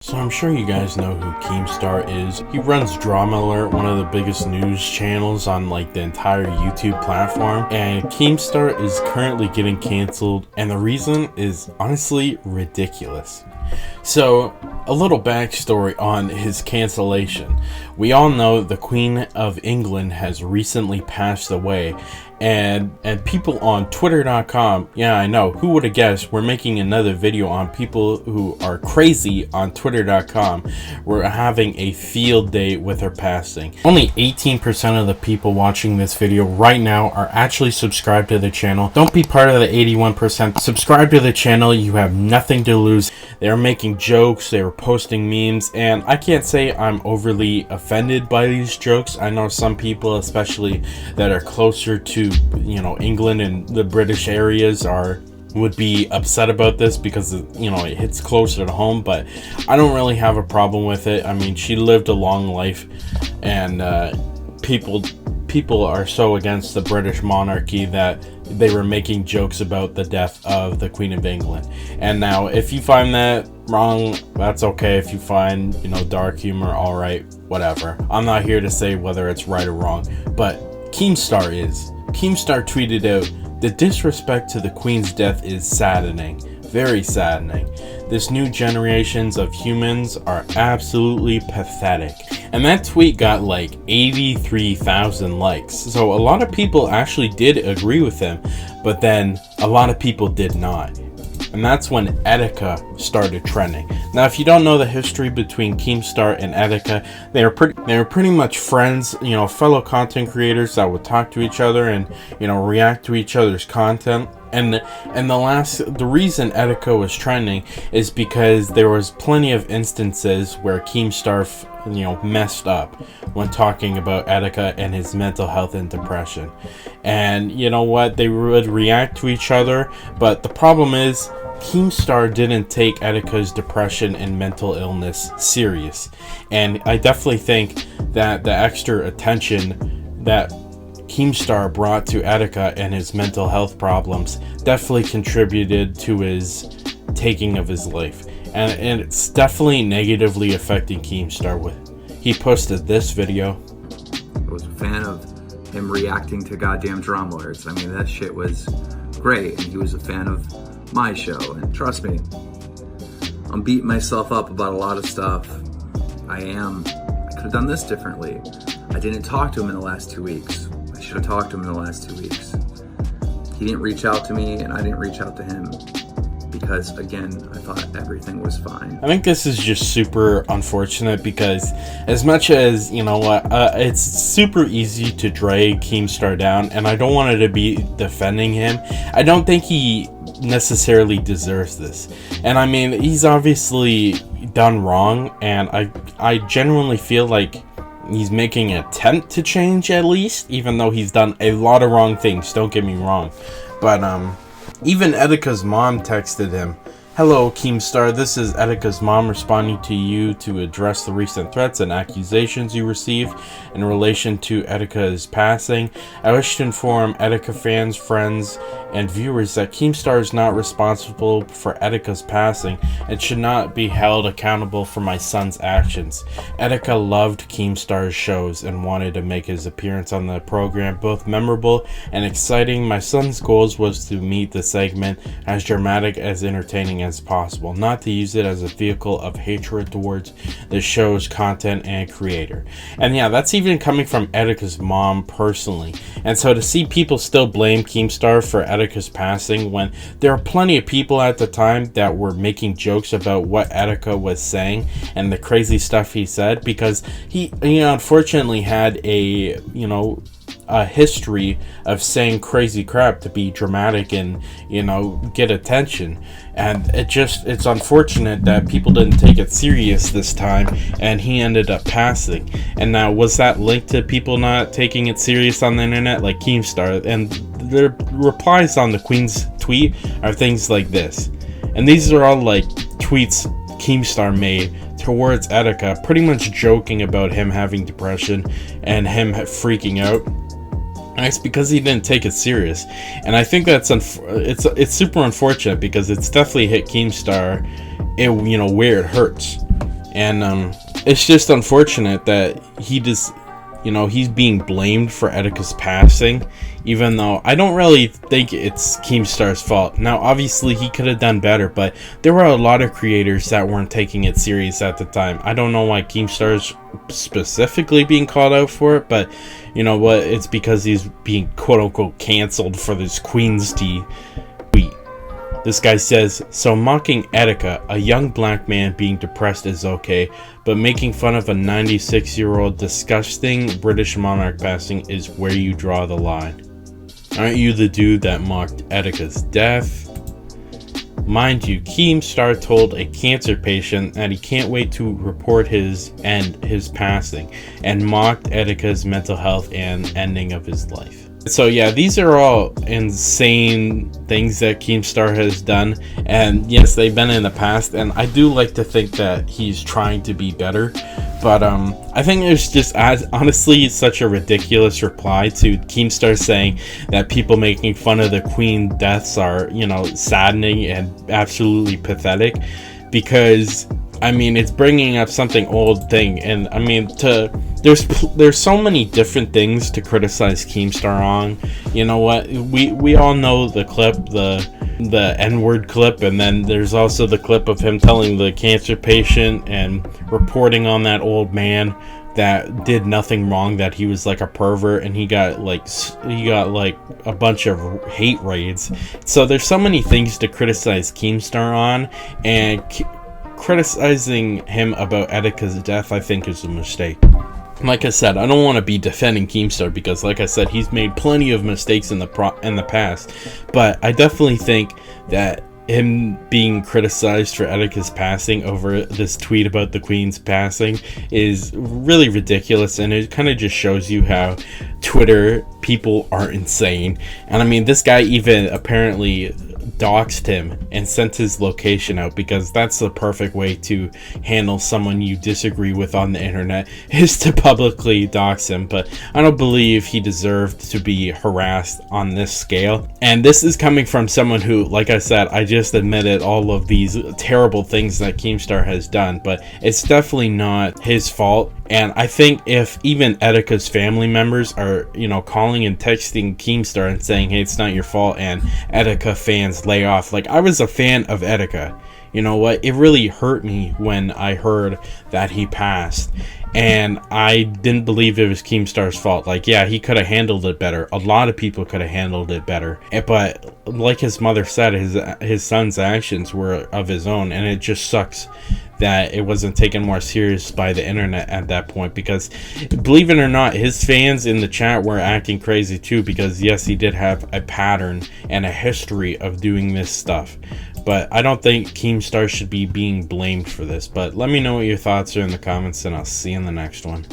So I'm sure you guys know who Keemstar is. He runs Drama Alert, one of the biggest news channels on like the entire YouTube platform. And Keemstar is currently getting canceled, and the reason is honestly ridiculous. So, a little backstory on his cancellation. We all know the Queen of England has recently passed away, and people on Twitter.com, yeah, I know, who would have guessed, we're making another video on people who are crazy on Twitter.com. We're having a field day with her passing. Only 18% of the people watching this video right now are actually subscribed to the channel. Don't be part of the 81%. Subscribe to the channel, you have nothing to lose. They're making jokes, they were posting memes, and I can't say I'm overly offended by these jokes. I know some people, especially that are closer to, you know, England and the British areas, would be upset about this because, you know, it hits closer to home, but I don't really have a problem with it. I mean, she lived a long life, and people are so against the British monarchy that they were making jokes about the death of the Queen of England. And now, if you find that wrong, that's okay. If you find, you know, dark humor, alright, whatever. I'm not here to say whether it's right or wrong, but Keemstar is. Keemstar tweeted out, "The disrespect to the Queen's death is saddening. Very saddening. This new generations of humans are absolutely pathetic." And that tweet got like 83,000 likes. So a lot of people actually did agree with him, but then a lot of people did not. And that's when Etika started trending. Now, if you don't know the history between Keemstar and Etika, they were pretty much friends, you know, fellow content creators that would talk to each other and, you know, react to each other's content. And the reason Etika was trending is because there was plenty of instances where Keemstar, you know, messed up when talking about Etika and his mental health and depression. And you know what? They would react to each other, but the problem is Keemstar didn't take Etika's depression and mental illness serious. And I definitely think that the extra attention that Keemstar brought to Etika and his mental health problems definitely contributed to his taking of his life. And it's definitely negatively affecting Keemstar. He posted this video. I was a fan of him reacting to goddamn Drama Alerts. I mean, that shit was great, and he was a fan of my show. And trust me, I'm beating myself up about a lot of stuff. I could have done this differently. I didn't talk to him in the last 2 weeks. I should have talked to him in the last 2 weeks. He didn't reach out to me, and I didn't reach out to him. Because again, I thought everything was fine. I think this is just super unfortunate because as much as, you know what, it's super easy to drag Keemstar down, and I don't want to be defending him. I don't think he necessarily deserves this. And I mean, he's obviously done wrong, and I genuinely feel like he's making an attempt to change at least, even though he's done a lot of wrong things, don't get me wrong. But even Etika's mom texted him, "Hello, Keemstar. This is Etika's mom responding to you to address the recent threats and accusations you received in relation to Etika's passing. I wish to inform Etika fans, friends, and viewers that Keemstar is not responsible for Etika's passing and should not be held accountable for my son's actions. Etika loved Keemstar's shows and wanted to make his appearance on the program both memorable and exciting. My son's goals was to meet the segment as dramatic as entertaining as possible, not to use it as a vehicle of hatred towards the show's content and creator." And yeah, that's even coming from Etika's mom personally. And so to see people still blame Keemstar for Etika's passing when there are plenty of people at the time that were making jokes about what Etika was saying and the crazy stuff he said, because he unfortunately had a history of saying crazy crap to be dramatic and, you know, get attention. And it's unfortunate that people didn't take it serious this time, and he ended up passing. And now, was that linked to people not taking it serious on the internet like Keemstar? And the replies on the Queen's tweet are things like this. And these are all like tweets Keemstar made towards Etika, pretty much joking about him having depression and him freaking out. And it's because he didn't take it serious. And I think that's it's super unfortunate because it's definitely hit Keemstar, where it hurts. And it's just unfortunate that he just, he's being blamed for Etika's passing, even though I don't really think it's Keemstar's fault. Now, obviously, he could have done better, but there were a lot of creators that weren't taking it serious at the time. I don't know why Keemstar's specifically being called out for it, but you know what? It's because he's being quote-unquote canceled for this Queen's Tea tweet. This guy says, so mocking Etika, a young black man being depressed, is okay, but making fun of a 96-year-old disgusting British monarch passing is where you draw the line. Aren't you the dude that mocked Etika's death? Mind you, Keemstar told a cancer patient that he can't wait to report his passing, and mocked Etika's mental health and ending of his life. So yeah, these are all insane things that Keemstar has done, and yes, they've been in the past, and I do like to think that he's trying to be better, but I think it's just honestly such a ridiculous reply to Keemstar saying that people making fun of the Queen deaths are, saddening and absolutely pathetic, because I mean, it's bringing up something old thing, and I mean, there's so many different things to criticize Keemstar on. You know what? We all know the clip, the N-word clip, and then there's also the clip of him telling the cancer patient and reporting on that old man that did nothing wrong, that he was like a pervert, and he got like a bunch of hate raids. So there's so many things to criticize Keemstar on, and criticizing him about Etika's death, I think, is a mistake. Like I said, I don't want to be defending Keemstar because, like I said, he's made plenty of mistakes in the past. But I definitely think that him being criticized for Etika's passing over this tweet about the Queen's passing is really ridiculous, and it kind of just shows you how Twitter people are insane. And I mean, this guy even apparently doxed him and sent his location out, because that's the perfect way to handle someone you disagree with on the internet, is to publicly dox him. But I don't believe he deserved to be harassed on this scale, and this is coming from someone who, like I said, I just admitted all of these terrible things that Keemstar has done, but it's definitely not his fault. And I think if even Etika's family members are, calling and texting Keemstar and saying, hey, it's not your fault, and Etika fans lay off. Like, I was a fan of Etika. You know what? It really hurt me when I heard that he passed. And I didn't believe it was Keemstar's fault. Like, yeah, he could have handled it better. A lot of people could have handled it better. But like his mother said, his son's actions were of his own. And it just sucks that it wasn't taken more serious by the internet at that point, because believe it or not, his fans in the chat were acting crazy too, because yes, he did have a pattern and a history of doing this stuff. But I don't think Keemstar should be being blamed for this. But let me know what your thoughts are in the comments, and I'll see you in the next one.